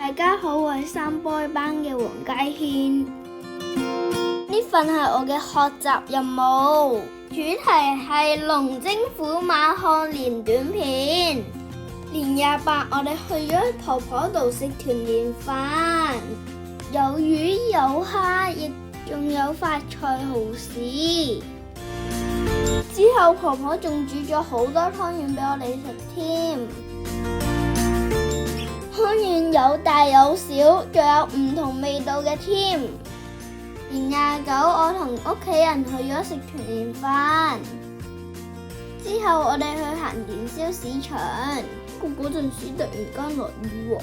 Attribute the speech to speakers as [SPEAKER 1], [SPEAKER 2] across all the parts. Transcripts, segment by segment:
[SPEAKER 1] 大家好，我係三波班嘅黃嘉軒。呢份係我嘅學習任務，主題係龍精虎猛漢連短片。年28我哋去咗婆婆度食團年飯，有魚有蝦，亦仲有發菜蠔豉。之後婆婆仲煮咗好多湯圓俾我哋食添。湯圓有大有小，仲有唔同味道嘅添。年29我同屋企人去咗食團年飯，之後我哋去行年宵市場。嗰陣時突然間落雨喎，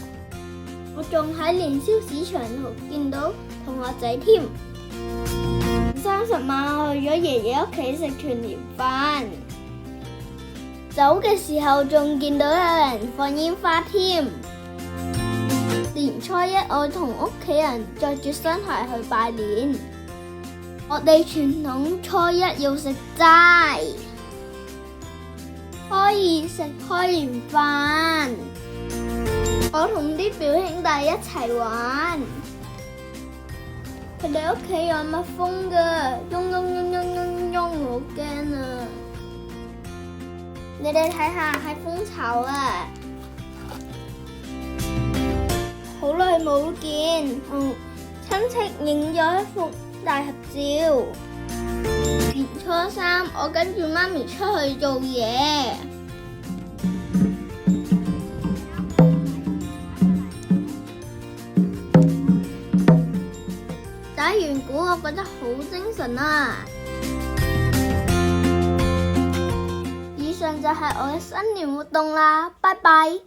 [SPEAKER 1] 我仲喺年宵市場度見到同學仔添。30晚我去咗爺爺屋企食團年飯，走嘅時候仲見到有人放煙花添。年初一我同屋企人着住新鞋去拜年，我哋傳統初一要食齋，初二食開年飯。我同啲表兄弟一齊玩，佢哋屋企有蜜蜂㗎，好驚啊！你哋睇下係蜂巢啊！好耐冇見，同親戚影咗一幅大合照。年初3我跟住媽咪出去做嘢，打完鼓我覺得好精神啊！以上就係我嘅新年活動啦，拜拜。